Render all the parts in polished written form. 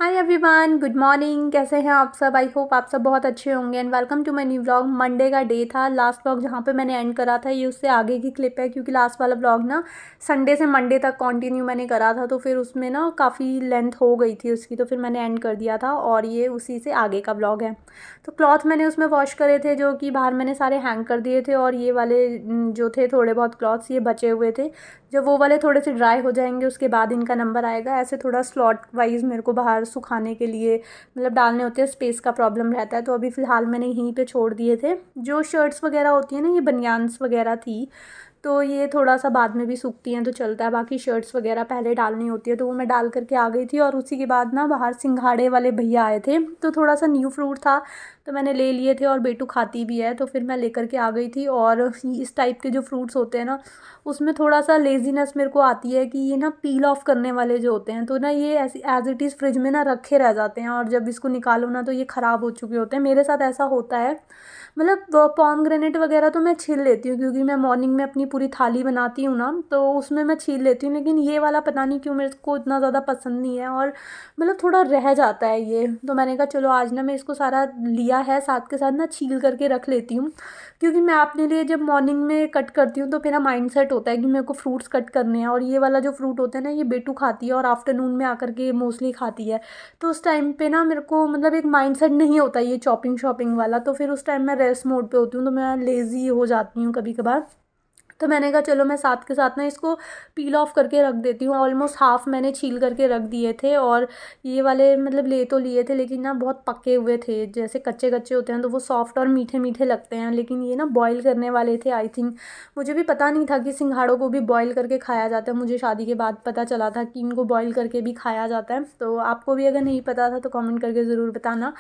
Hi everyone, good morning. कैसे हैं आप सब? आई होप आप सब बहुत अच्छे होंगे and welcome to my new vlog. Monday का डे था। लास्ट व्लॉग जहाँ पे मैंने एंड करा था ये उससे आगे की क्लिप है, क्योंकि लास्ट वाला व्लॉग ना संडे से मंडे तक कंटिन्यू मैंने करा था, तो फिर उसमें ना काफ़ी लेंथ हो गई थी उसकी, तो फिर मैंने एंड कर दिया था और ये उसी से आगे का व्लॉग है। तो क्लॉथ मैंने उसमें वॉश करे थे जो कि बाहर मैंने सारे हैंग कर दिए थे, और ये वाले जो थे थोड़े बहुत क्लॉथ्स ये बचे हुए थे। जब वो वाले थोड़े से ड्राई हो जाएंगे उसके बाद इनका नंबर आएगा। ऐसे थोड़ा स्लॉट वाइज मेरे को बाहर सुखाने के लिए मतलब डालने होते हैं, स्पेस का प्रॉब्लम रहता है, तो अभी फ़िलहाल मैंने यहीं पे छोड़ दिए थे। जो शर्ट्स वगैरह होती हैं ना, ये बनियान्स वगैरह थी, तो ये थोड़ा सा बाद में भी सूखती हैं तो चलता है। बाकी शर्ट्स वगैरह पहले डालनी होती है, तो वो मैं डाल करके आ गई थी। और उसी के बाद ना बाहर सिंघाड़े वाले भैया आए थे, तो थोड़ा सा न्यू फ्रूट था तो मैंने ले लिए थे, और बेटू खाती भी है तो फिर मैं लेकर के आ गई थी। और इस टाइप के जो फ्रूट्स होते हैं ना, उसमें थोड़ा सा लेज़ीनेस मेरे को आती है कि ये ना पील ऑफ करने वाले जो होते हैं, तो ना ये ऐसी एज इट इज़ फ्रिज में ना रखे रह जाते हैं, और जब इसको निकालो ना तो ये ख़राब हो चुके होते हैं। मेरे साथ ऐसा होता है। मतलब पॉमग्रेनेट वगैरह तो मैं छील लेती हूँ, क्योंकि मैं मॉर्निंग में अपनी पूरी थाली बनाती हूँ ना, तो उसमें मैं छील लेती हूँ। लेकिन ये वाला पता नहीं क्यों मेरे को इतना ज़्यादा पसंद नहीं है, और मतलब थोड़ा रह जाता है ये। तो मैंने कहा चलो आज ना मैं इसको सारा लिया है, साथ के साथ ना छील करके रख लेती हूँ, क्योंकि मैं अपने लिए जब मॉर्निंग में कट करती हूँ तो मेरा माइंड सेट होता है कि मेरे को फ्रूट्स कट करने हैं। और ये वाला जो फ्रूट होता है ना, ये बेटू खाती है और आफ्टरनून में आकर के मोस्टली खाती है, तो उस टाइम पे ना मेरे को मतलब एक माइंडसेट नहीं होता ये चॉपिंग शॉपिंग वाला, तो फिर उस टाइम मैं रेस्ट मोड पे होती हूँ, तो मैं लेज़ी हो जाती हूँ कभी कभार। तो मैंने कहा चलो मैं साथ के साथ ना इसको पील ऑफ करके रख देती हूँ। ऑलमोस्ट हाफ़ मैंने छील करके रख दिए थे, और ये वाले मतलब ले तो लिए थे लेकिन ना बहुत पके हुए थे। जैसे कच्चे कच्चे होते हैं तो वो सॉफ्ट और मीठे मीठे लगते हैं, लेकिन ये ना बॉईल करने वाले थे आई थिंक। मुझे भी पता नहीं था कि सिंघाड़ों को भी बॉईल करके खाया जाता है। मुझे शादी के बाद पता चला था कि इनको बॉईल करके भी खाया जाता है। तो आपको भी अगर नहीं पता था तो कमेंट करके ज़रूर बताना।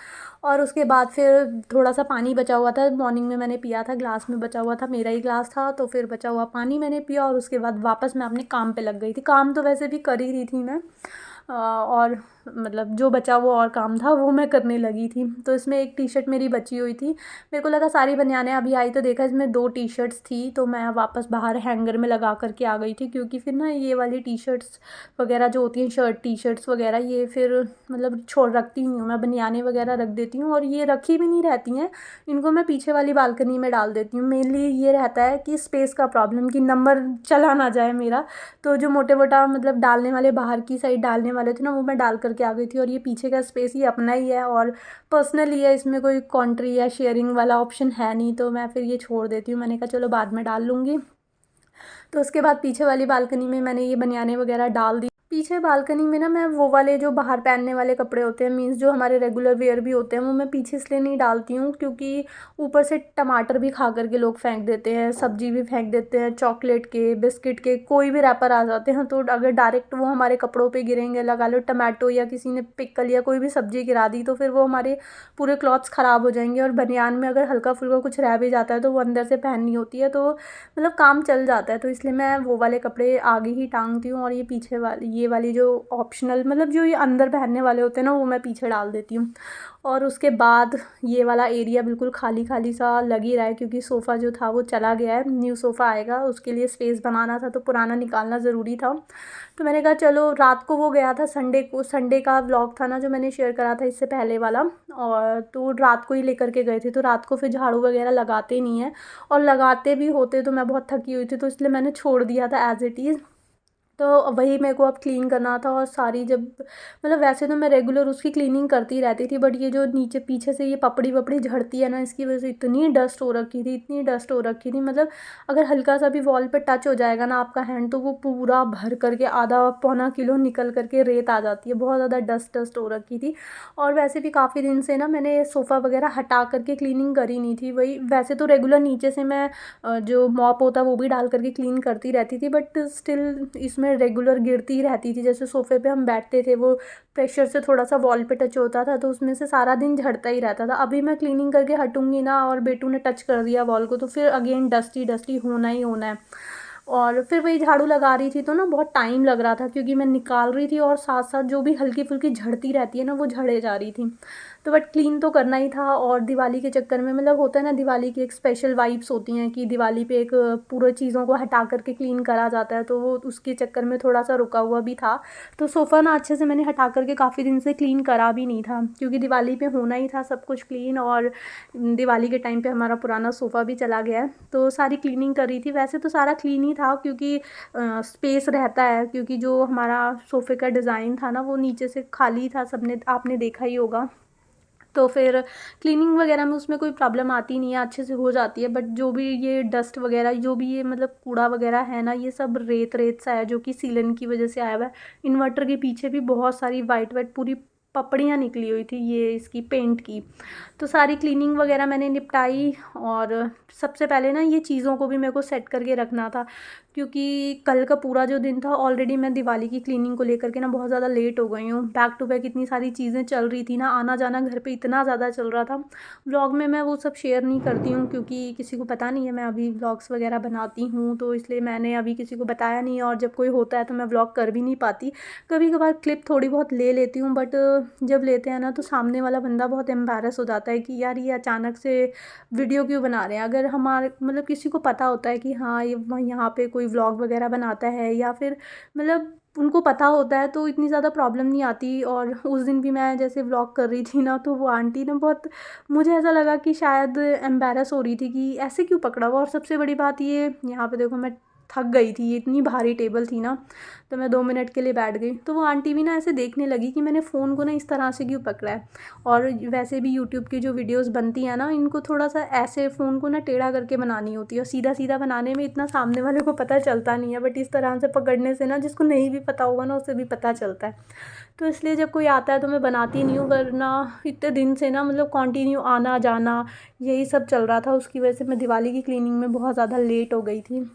और उसके बाद फिर थोड़ा सा पानी बचा हुआ था, मॉर्निंग में मैंने पिया था, ग्लास में बचा हुआ था, मेरा ही ग्लास था, तो फिर बचा हुआ पानी मैंने पिया। और उसके बाद वापस मैं अपने काम पे लग गई थी। काम तो वैसे भी कर ही रही थी मैं, और मतलब जो बचा वो और काम था वो मैं करने लगी थी। तो इसमें एक टी शर्ट मेरी बची हुई थी, मेरे को लगा सारी बनियानें अभी आई, तो देखा इसमें 2 टी शर्ट्स थी, तो मैं वापस बाहर हैंगर में लगा करके आ गई थी। क्योंकि फिर ना ये वाली टी शर्ट्स वगैरह जो होती हैं, शर्ट टी शर्ट्स वगैरह, ये फिर मतलब छोड़ रखती नहीं हूँ मैं, बनियानें वगैरह रख देती हूँ, और ये रखी भी नहीं रहती हैं। इनको मैं पीछे वाली बालकनी में डाल देती हूँ। मेनली ये रहता है कि स्पेस का प्रॉब्लम, कि नंबर चला ना जाए मेरा। तो जो मोटे मोटा मतलब डालने वाले बाहर की साइड डालने वाले थे ना, वो मैं डाल करके आ गई थी। और ये पीछे का स्पेस ही अपना ही है और पर्सनली है, इसमें कोई कॉन्ट्री या शेयरिंग वाला ऑप्शन है नहीं, तो मैं फिर ये छोड़ देती हूँ। मैंने कहा चलो बाद में डाल लूँगी। तो उसके बाद पीछे वाली बालकनी में मैंने ये बनियानें वगैरह डाल दी। पीछे बालकनी में ना मैं वो वाले जो बाहर पहनने वाले कपड़े होते हैं, मीन्स जो हमारे रेगुलर वेयर भी होते हैं, वो मैं पीछे इसलिए नहीं डालती हूँ क्योंकि ऊपर से टमाटर भी खा करके लोग फेंक देते हैं, सब्जी भी फेंक देते हैं, चॉकलेट के, बिस्किट के, कोई भी रैपर आ जाते हैं, तो अगर डायरेक्ट वो हमारे कपड़ों पे गिरेंगे, लगा लो टमाटो या किसी ने पिकल या कोई भी सब्जी गिरा दी, तो फिर वो हमारे पूरे क्लॉथ्स ख़राब हो जाएंगे। और बनियान में अगर हल्का फुल्का कुछ रह भी जाता है तो वो अंदर से पहननी होती है, तो मतलब काम चल जाता है। तो इसलिए मैं वो वाले कपड़े आगे ही टांगती हूँ, और ये पीछे वाली, ये वाली जो ऑप्शनल मतलब जो ये अंदर पहनने वाले होते हैं ना, वो मैं पीछे डाल देती हूँ। और उसके बाद ये वाला एरिया बिल्कुल खाली खाली सा लग ही रहा है, क्योंकि सोफ़ा जो था वो चला गया है, न्यू सोफ़ा आएगा, उसके लिए स्पेस बनाना था, तो पुराना निकालना ज़रूरी था। तो मैंने कहा चलो, रात को वो गया था संडे को, संडे का व्लॉग था ना जो मैंने शेयर करा था इससे पहले वाला, और तो रात को ही लेकर के गए थे, तो रात को फिर झाड़ू वगैरह लगाते नहीं हैं, और लगाते भी होते तो मैं बहुत थकी हुई थी, तो इसलिए मैंने छोड़ दिया था एज़ इट इज़। तो वही मेरे को अब क्लीन करना था। और सारी जब मतलब वैसे तो मैं रेगुलर उसकी क्लीनिंग करती रहती थी, बट ये जो नीचे पीछे से ये पपड़ी वपड़ी झड़ती है ना, इसकी वजह से इतनी डस्ट हो रखी थी, इतनी डस्ट हो रखी थी, मतलब अगर हल्का सा भी वॉल पे टच हो जाएगा ना आपका हैंड, तो वो पूरा भर करके आधा पौना किलो निकल करके रेत आ जाती है। बहुत ज़्यादा डस्ट डस्ट हो रखी थी। और वैसे भी काफ़ी दिन से ना मैंने सोफ़ा वगैरह हटा करके क्लीनिंग करी नहीं थी। वही वैसे तो रेगुलर नीचे से मैं जो मॉप होता है वो भी डाल करके क्लीन करती रहती थी, बट स्टिल इसमें रेगुलर गिरती ही रहती थी। जैसे सोफ़े पे हम बैठते थे, वो प्रेशर से थोड़ा सा वॉल पे टच होता था, तो उसमें से सारा दिन झड़ता ही रहता था। अभी मैं क्लीनिंग करके हटूंगी ना और बेटू ने टच कर दिया वॉल को, तो फिर अगेन डस्टी डस्टी होना ही होना है। और फिर वही झाड़ू लगा रही थी तो ना बहुत टाइम लग रहा था, क्योंकि मैं निकाल रही थी और साथ साथ जो भी हल्की फुल्की झड़ती रहती है ना वो झड़े जा रही थी। तो बट क्लीन तो करना ही था, और दिवाली के चक्कर में मतलब होता है ना, दिवाली की एक स्पेशल वाइब्स होती हैं कि दिवाली पे एक पूरे चीज़ों को हटा करके क्लीन करा जाता है, तो वो उसके चक्कर में थोड़ा सा रुका हुआ भी था। तो सोफ़ा ना अच्छे से मैंने हटा करके काफ़ी दिन से क्लीन करा भी नहीं था, क्योंकि दिवाली पे होना ही था सब कुछ क्लीन, और दिवाली के टाइम पे हमारा पुराना सोफ़ा भी चला गया है, तो सारी क्लीनिंग कर रही थी। वैसे तो सारा क्लीन ही था, क्योंकि स्पेस रहता है, क्योंकि जो हमारा सोफ़े का डिज़ाइन था ना वो नीचे से खाली था, सबने आपने देखा ही होगा। तो फिर क्लीनिंग वगैरह में उसमें कोई प्रॉब्लम आती नहीं है, अच्छे से हो जाती है। बट जो भी ये डस्ट वगैरह, जो भी ये मतलब कूड़ा वगैरह है ना, ये सब रेत रेत सा है, जो कि सीलन की वजह से आया हुआ है। इन्वर्टर के पीछे भी बहुत सारी वाइट वाइट पूरी पपड़ियाँ निकली हुई थी ये इसकी पेंट की। तो सारी क्लीनिंग वगैरह मैंने निपटाई, और सबसे पहले ना ये चीज़ों को भी मेरे को सेट करके रखना था, क्योंकि कल का पूरा जो दिन था ऑलरेडी मैं दिवाली की क्लीनिंग को लेकर के ना बहुत ज़्यादा लेट हो गई हूँ। बैक टू बैक इतनी सारी चीज़ें चल रही थी ना, आना जाना घर पे इतना ज़्यादा चल रहा था। व्लॉग में मैं वो सब शेयर नहीं करती हूँ, क्योंकि किसी को पता नहीं है मैं अभी व्लॉग्स वगैरह बनाती हूँ, तो इसलिए मैंने अभी किसी को बताया नहीं। और जब कोई होता है तो मैं व्लॉग कर भी नहीं पाती। कभी कभार क्लिप थोड़ी बहुत ले लेती हूँ, बट जब लेते हैं ना तो सामने वाला बंदा बहुत एम्बैरस हो जाता है कि यार ये अचानक से वीडियो क्यों बना रहे हैं। अगर हमारे मतलब किसी को पता होता है कि हाँ ये यहाँ पे कोई व्लॉग वगैरह बनाता है, या फिर मतलब उनको पता होता है, तो इतनी ज़्यादा प्रॉब्लम नहीं आती। और उस दिन भी मैं जैसे व्लॉग कर रही थी ना, तो वो आंटी ने बहुत, मुझे ऐसा लगा कि शायद एम्बैरस हो रही थी कि ऐसे क्यों पकड़ा हुआ। और सबसे बड़ी बात ये, यहाँ पे देखो मैं थक गई थी, ये इतनी भारी टेबल थी ना, तो मैं 2 मिनट के लिए बैठ गई। तो वो आंटी भी ना ऐसे देखने लगी कि मैंने फ़ोन को ना इस तरह से क्यों पकड़ा है। और वैसे भी यूट्यूब की जो वीडियोस बनती हैं ना, इनको थोड़ा सा ऐसे फ़ोन को ना टेढ़ा करके बनानी होती है, और सीधा सीधा बनाने में इतना सामने वाले को पता चलता नहीं है, बट इस तरह से पकड़ने से ना जिसको नहीं भी पता होगा ना उसे भी पता चलता है। तो इसलिए जब कोई आता है तो मैं बनाती नहीं हूँ, वरना इतने दिन से ना मतलब कंटिन्यू आना जाना यही सब चल रहा था, उसकी वजह से मैं दिवाली की क्लीनिंग में बहुत ज़्यादा लेट हो गई थी।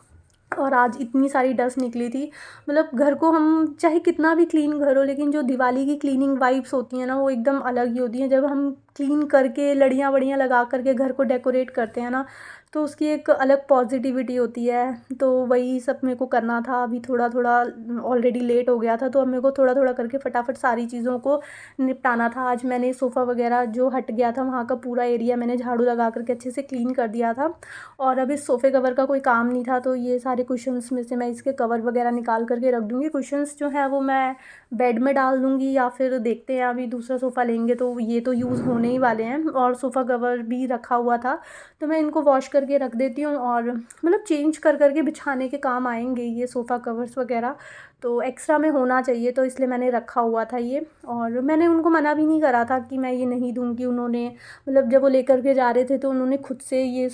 और आज इतनी सारी डस्ट निकली थी, मतलब घर को हम चाहे कितना भी क्लीन घर हो, लेकिन जो दिवाली की क्लीनिंग वाइब्स होती हैं ना वो एकदम अलग ही होती हैं। जब हम क्लीन करके लड़ियाँ वड़ियाँ लगा करके घर को डेकोरेट करते हैं ना, तो उसकी एक अलग पॉजिटिविटी होती है। तो वही सब मेरे को करना था। अभी थोड़ा थोड़ा ऑलरेडी लेट हो गया था, तो अब मेरे को थोड़ा थोड़ा करके फटाफट सारी चीज़ों को निपटाना था। आज मैंने सोफ़ा वगैरह जो हट गया था वहाँ का पूरा एरिया मैंने झाड़ू लगा करके अच्छे से क्लीन कर दिया था। और अब इस सोफ़े कवर का कोई काम नहीं था, तो ये सारे कुशन्स में से मैं इसके कवर वगैरह निकाल करके रख दूँगी। कुशन्स जो है वो मैं बेड में डाल दूँगी, या फिर देखते हैं अभी दूसरा सोफ़ा लेंगे तो ये तो यूज़ होने ही वाले हैं। और सोफ़ा कवर भी रखा हुआ था, तो मैं इनको वॉश करके रख देती हूँ, और मतलब चेंज कर करके बिछाने के काम आएंगे ये सोफ़ा कवर्स वगैरह, तो एक्स्ट्रा में होना चाहिए, तो इसलिए मैंने रखा हुआ था ये। और मैंने उनको मना भी नहीं करा था कि मैं ये नहीं दूँगी। उन्होंने मतलब जब वो लेकर के जा रहे थे तो उन्होंने खुद से ये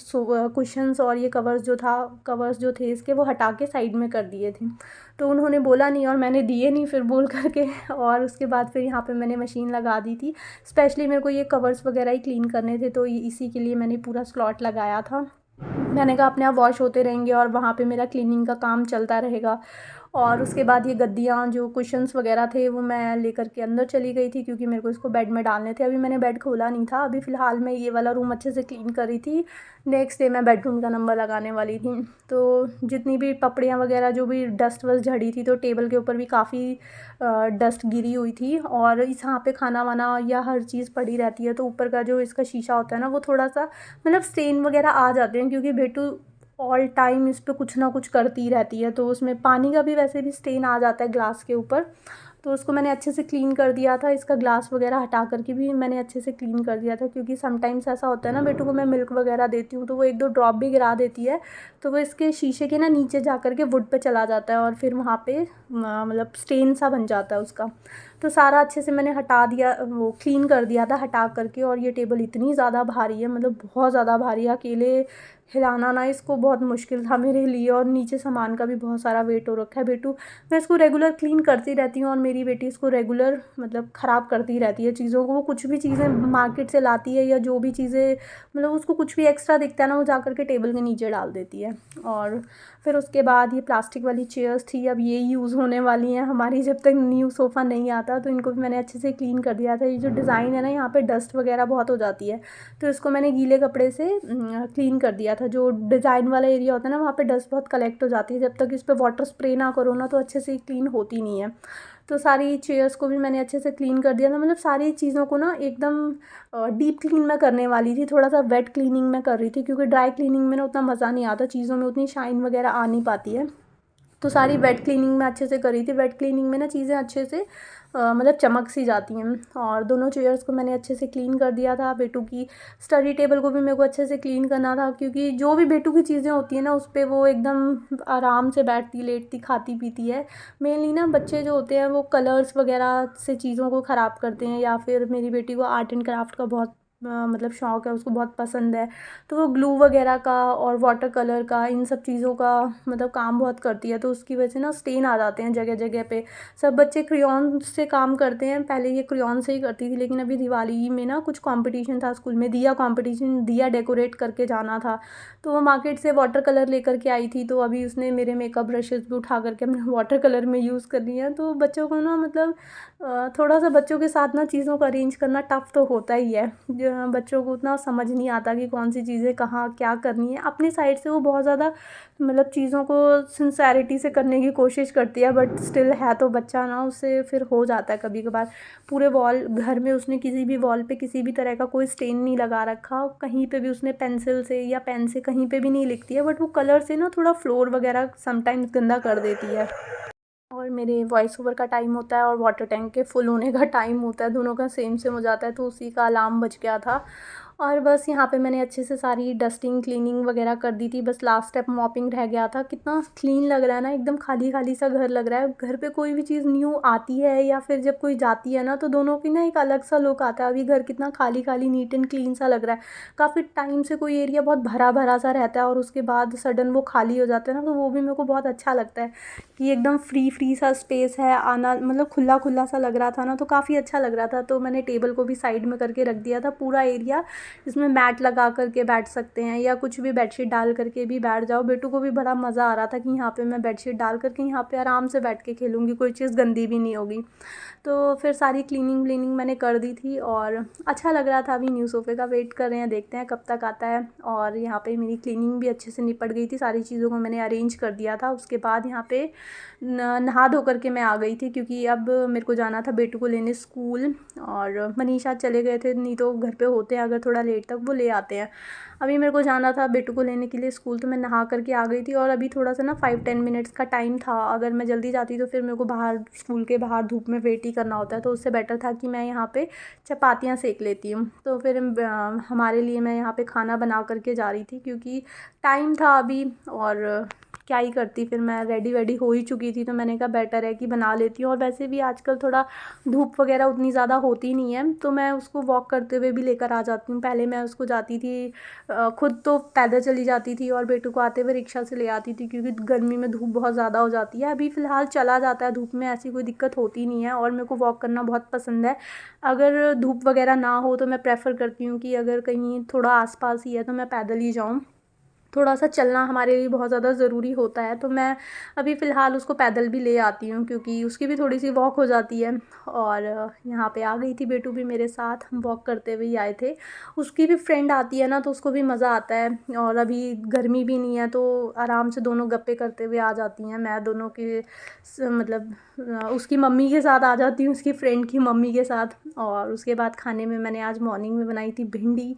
कुशन्स और ये कवर्स जो थे इसके वो हटा के साइड में कर दिए थे, तो उन्होंने बोला नहीं और मैंने दिए नहीं फिर बोल करके। और उसके बाद फिर यहाँ पे मैंने मशीन लगा दी थी। स्पेशली मेरे को ये कवर्स वगैरह ही क्लीन करने थे, तो इसी के लिए मैंने पूरा स्लॉट लगाया था। मैंने कहा अपने आप वॉश होते रहेंगे और वहाँ पे मेरा क्लीनिंग का काम चलता रहेगा। और उसके बाद ये गद्दियाँ जो कुशन्स वगैरह थे वो मैं लेकर के अंदर चली गई थी, क्योंकि मेरे को इसको बेड में डालने थे। अभी मैंने बेड खोला नहीं था, अभी फ़िलहाल मैं ये वाला रूम अच्छे से क्लीन करी थी। नेक्स्ट डे मैं बेडरूम का नंबर लगाने वाली थी। तो जितनी भी पपड़ियाँ वगैरह जो भी डस्ट वस्ट झड़ी थी, तो टेबल के ऊपर भी काफ़ी डस्ट गिरी हुई थी। और इस यहाँ पे खाना वाना या हर चीज़ पड़ी रहती है, तो ऊपर का जो इसका शीशा होता है ना वो थोड़ा सा मतलब स्टेन वगैरह आ जाते हैं, क्योंकि बेटू ऑल टाइम इस पे कुछ ना कुछ करती रहती है, तो उसमें पानी का भी वैसे भी स्टेन आ जाता है ग्लास के ऊपर। तो उसको मैंने अच्छे से क्लीन कर दिया था, इसका ग्लास वगैरह हटा करके भी मैंने अच्छे से क्लीन कर दिया था, क्योंकि समटाइम्स ऐसा होता है ना, बेटू को मैं मिल्क वगैरह देती हूँ तो वो 1-2 ड्रॉप भी गिरा देती है, तो वो इसके शीशे के ना नीचे जा कर के वुड पे चला जाता है, और फिर वहाँ पे मतलब स्टेन सा बन जाता है उसका। तो सारा अच्छे से मैंने हटा दिया, वो क्लीन कर दिया था हटा करके। और ये टेबल इतनी ज़्यादा भारी है, मतलब बहुत ज़्यादा भारी है, अकेले हिलाना ना इसको बहुत मुश्किल था मेरे लिए। और नीचे सामान का भी बहुत सारा वेट हो रखा है। बेटू, मैं इसको रेगुलर क्लीन करती रहती हूँ, और मेरी बेटी इसको रेगुलर मतलब ख़राब करती रहती है चीज़ों को। वो कुछ भी चीज़ें मार्केट से लाती है, या जो भी चीज़ें मतलब उसको कुछ भी एक्स्ट्रा दिखता है ना, वो जा कर के टेबल के नीचे डाल देती है। और फिर उसके बाद ये प्लास्टिक वाली चेयर्स थी, अब ये यूज़ होने वाली हैं हमारी जब तक न्यू सोफ़ा नहीं आता, तो इनको भी मैंने अच्छे से क्लीन कर दिया था। ये जो डिज़ाइन है ना, यहाँ पे डस्ट वगैरह बहुत हो जाती है, तो इसको मैंने गीले कपड़े से क्लीन कर दिया था था। जो डिज़ाइन वाला एरिया होता है ना, वहाँ पे डस्ट बहुत कलेक्ट हो जाती है, जब तक इस पे वाटर स्प्रे ना करो ना तो अच्छे से क्लीन होती नहीं है। तो सारी चेयर्स को भी मैंने अच्छे से क्लीन कर दिया था, मतलब सारी चीज़ों को ना एकदम डीप क्लीन मैं करने वाली थी। थोड़ा सा वेट क्लीनिंग मैं कर रही थी, क्योंकि ड्राई क्लीनिंग में ना उतना मज़ा नहीं आता, चीज़ों में उतनी शाइन वगैरह आ नहीं पाती है। तो सारी वेट क्लीनिंग मैं अच्छे से करी थी। वेट क्लीनिंग में ना चीज़ें अच्छे से मतलब चमक सी जाती हैं। और दोनों चेयर्स को मैंने अच्छे से क्लीन कर दिया था। बेटू की स्टडी टेबल को भी मेरे को अच्छे से क्लीन करना था, क्योंकि जो भी बेटू की चीज़ें होती हैं ना उस पर वो एकदम आराम से बैठती, लेटती, खाती पीती है। मेनली ना बच्चे जो होते हैं वो कलर्स वगैरह से चीज़ों को ख़राब करते हैं, या फिर मेरी बेटी को आर्ट एंड क्राफ्ट का बहुत मतलब शौक़ है, उसको बहुत पसंद है। तो वो ग्लू वगैरह का और वाटर कलर का, इन सब चीज़ों का मतलब काम बहुत करती है, तो उसकी वजह से ना स्टेन आ जाते हैं जगह जगह पे। सब बच्चे क्रेयॉन से काम करते हैं, पहले ये क्रेयॉन से ही करती थी, लेकिन अभी दिवाली में ना कुछ कंपटीशन था स्कूल में, दिया कंपटीशन, दिया डेकोरेट करके जाना था। तो वो मार्केट से वाटर कलर लेकर के आई थी, तो अभी उसने मेरे मेकअप ब्रशेज़ भी उठा करके अपने वाटर कलर में यूज़ कर लिया। तो बच्चों को ना मतलब थोड़ा सा बच्चों के साथ ना चीज़ों को अरेंज करना टफ़ तो होता ही है। बच्चों को उतना समझ नहीं आता कि कौन सी चीज़ें कहाँ क्या करनी है। अपनी साइड से वो बहुत ज़्यादा मतलब चीज़ों को सिंसेरिटी से करने की कोशिश करती है, बट स्टिल है तो बच्चा ना, उससे फिर हो जाता है कभी कभार। पूरे वॉल घर में उसने किसी भी वॉल पे किसी भी तरह का कोई स्टेन नहीं लगा रखा, कहीं पे भी उसने पेंसिल से या पेन से कहीं पे भी नहीं लिखती है, बट वो कलर से ना थोड़ा फ्लोर वगैरह समटाइम्स गंदा कर देती है। और मेरे वॉइस ओवर का टाइम होता है और वाटर टैंक के फुल होने का टाइम होता है, दोनों का सेम सेम हो जाता है, तो उसी का अलार्म बज गया था। और बस यहाँ पे मैंने अच्छे से सारी डस्टिंग क्लीनिंग वगैरह कर दी थी, बस लास्ट स्टेप मॉपिंग रह गया था। कितना क्लीन लग रहा है ना, एकदम खाली खाली सा घर लग रहा है। घर पे कोई भी चीज़ न्यू आती है या फिर जब कोई जाती है ना, तो दोनों की ना एक अलग सा लुक आता है। अभी घर कितना खाली खाली, नीट एंड क्लीन सा लग रहा है। काफ़ी टाइम से कोई एरिया बहुत भरा भरा सा रहता है और उसके बाद सडन वो खाली हो जाता है ना, तो वो भी मेरे को बहुत अच्छा लगता है कि एकदम फ्री फ्री सा स्पेस है, आना मतलब खुला खुला सा लग रहा था ना, तो काफ़ी अच्छा लग रहा था। तो मैंने टेबल को भी साइड में करके रख दिया था, पूरा एरिया इसमें मैट लगा करके बैठ सकते हैं, या कुछ भी बेडशीट डाल करके भी बैठ जाओ। बेटू को भी बड़ा मज़ा आ रहा था कि यहाँ पे मैं बेडशीट डाल करके यहाँ पे आराम से बैठ के खेलूँगी, कोई चीज़ गंदी भी नहीं होगी। तो फिर सारी क्लीनिंग व्लीनिंग मैंने कर दी थी और अच्छा लग रहा था। अभी न्यू सोफ़े का वेट कर रहे हैं, देखते हैं कब तक आता है। और यहाँ पे मेरी क्लीनिंग भी अच्छे से निपट गई थी, सारी चीज़ों को मैंने अरेंज कर दिया था। उसके बाद यहाँ पे नहा धो करके मैं आ गई थी, क्योंकि अब मेरे को जाना था बेटू को लेने स्कूल। और मनीषा चले गए थे, नहीं तो घर पे होते हैं अगर थोड़ा लेट तक वो ले आते हैं। अभी मेरे को जाना था बेटू को लेने के लिए स्कूल, तो मैं नहा करके आ गई थी। और अभी थोड़ा सा ना 5-10 मिनट्स का टाइम था, अगर मैं जल्दी जाती तो फिर मेरे को बाहर स्कूल के बाहर धूप में वेट ही करना होता है, तो उससे बेटर था कि मैं यहाँ पे चपातियाँ सेक लेती हूँ। तो फिर हमारे लिए मैं यहाँ पे खाना बना करके जा रही थी, क्योंकि टाइम था अभी। और क्या ही करती, फिर मैं रेडी वेडी हो ही चुकी थी, तो मैंने कहा बेटर है कि बना लेती हूँ। और वैसे भी आजकल थोड़ा धूप वगैरह उतनी ज़्यादा होती नहीं है, तो मैं उसको वॉक करते हुए भी लेकर आ जाती हूँ। पहले मैं उसको जाती थी खुद तो पैदल चली जाती थी, और बेटू को आते हुए रिक्शा से ले आती थी, क्योंकि गर्मी में धूप बहुत ज़्यादा हो जाती है। अभी फ़िलहाल चला जाता है धूप में, ऐसी कोई दिक्कत होती नहीं है। और मेरे को वॉक करना बहुत पसंद है। अगर धूप वगैरह ना हो तो मैं प्रेफ़र करती हूँ कि अगर कहीं थोड़ा आसपास ही है तो मैं पैदल ही जाऊँ। थोड़ा सा चलना हमारे लिए बहुत ज़्यादा ज़रूरी होता है, तो मैं अभी फ़िलहाल उसको पैदल भी ले आती हूँ, क्योंकि उसकी भी थोड़ी सी वॉक हो जाती है। और यहाँ पे आ गई थी बेटू भी मेरे साथ, हम वॉक करते हुए ही आए थे। उसकी भी फ्रेंड आती है ना, तो उसको भी मज़ा आता है। और अभी गर्मी भी नहीं है, तो आराम से दोनों गप्पे करते हुए आ जाती हैं। मैं दोनों के मतलब उसकी मम्मी के साथ आ जाती हूँ, उसकी फ्रेंड की मम्मी के साथ। और उसके बाद खाने में मैंने आज मॉर्निंग में बनाई थी भिंडी,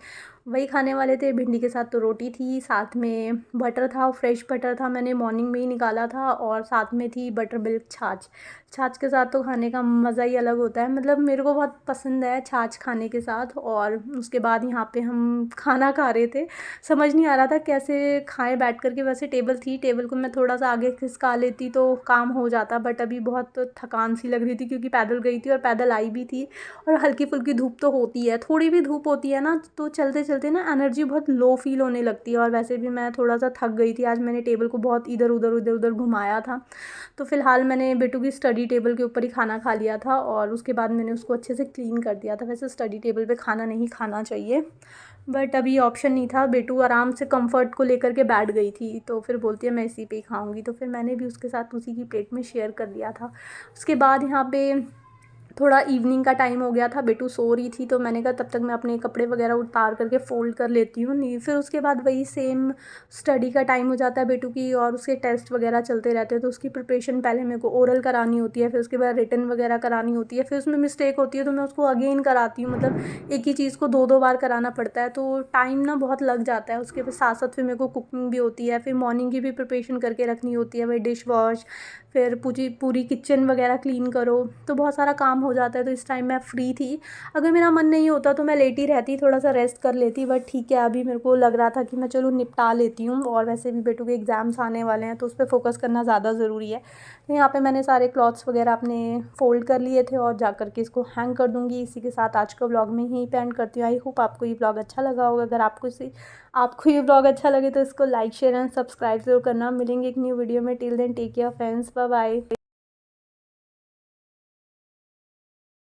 वही खाने वाले थे। भिंडी के साथ तो रोटी थी, साथ में बटर था, फ्रेश बटर था, मैंने मॉर्निंग में ही निकाला था। और साथ में थी बटर मिल्क छाछ। छाछ के साथ तो खाने का मज़ा ही अलग होता है, मतलब मेरे को बहुत पसंद है छाछ खाने के साथ। और उसके बाद यहाँ पे हम खाना खा रहे थे, समझ नहीं आ रहा था कैसे खाएं बैठ करके। वैसे टेबल थी, टेबल को मैं थोड़ा सा आगे खिसका लेती तो काम हो जाता, बट अभी बहुत थकान सी लग रही थी, क्योंकि पैदल गई थी और पैदल आई भी थी। और हल्की फुल्की धूप तो होती है, थोड़ी भी धूप होती है ना, तो चलते चलते ना एनर्जी बहुत लो फील होने लगती है। और वैसे भी मैं थोड़ा सा थक गई थी, आज मैंने टेबल को बहुत इधर उधर घुमाया था। तो फ़िलहाल मैंने बेटू की स्टडी टेबल के ऊपर ही खाना खा लिया था, और उसके बाद मैंने उसको अच्छे से क्लीन कर दिया था। वैसे स्टडी टेबल पे खाना नहीं खाना चाहिए, बट अभी ऑप्शन नहीं था। बेटू आराम से कंफर्ट को लेकर के बैठ गई थी, तो फिर बोलती है मैं इसी पे ही खाऊंगी, तो फिर मैंने भी उसके साथ उसी की प्लेट में शेयर कर लिया था। उसके बाद यहाँ पे थोड़ा इवनिंग का टाइम हो गया था, बेटू सो रही थी, तो मैंने कहा तब तक मैं अपने कपड़े वगैरह उतार करके फ़ोल्ड कर लेती हूँ। नहीं फिर उसके बाद वही सेम स्टडी का टाइम हो जाता है बेटू की, और उसके टेस्ट वगैरह चलते रहते हैं, तो उसकी प्रिपरेशन पहले मेरे को ओरल करानी होती है, फिर उसके बाद रिटन वगैरह करानी होती है, फिर उसमें मिस्टेक होती है तो मैं उसको अगेन कराती हूँ। मतलब एक ही चीज़ को दो दो बार कराना पड़ता है, तो टाइम ना बहुत लग जाता है। उसके साथ साथ फिर मेरे को कुकिंग भी होती है, फिर मॉर्निंग की भी प्रिपरेशन करके रखनी होती है, वही डिश वॉश, फिर पूरी पूरी किचन वगैरह क्लीन करो, तो बहुत सारा काम हो जाता है। तो इस टाइम मैं फ्री थी, अगर मेरा मन नहीं होता तो मैं लेटी रहती, थोड़ा सा रेस्ट कर लेती, बट ठीक है अभी मेरे को लग रहा था कि मैं चलो निपटा लेती हूँ, और वैसे भी बेटू के एग्ज़ाम्स आने वाले हैं तो उस पर फोकस करना ज़्यादा ज़रूरी है। तो यहाँ पे मैंने सारे क्लॉथ्स वगैरह अपने फ़ोल्ड कर लिए थे और जा कर के इसको हैंग कर दूँगी। इसी के साथ आज का व्लॉग मैं यहीं पे एंड करती हूँ। आई होप आपको ये व्लॉग अच्छा लगा होगा। अगर आपको ये व्लॉग अच्छा लगे तो इसको लाइक शेयर एंड सब्सक्राइब ज़रूर करना। मिलेंगे एक न्यू वीडियो में, till then take care friends, bye bye.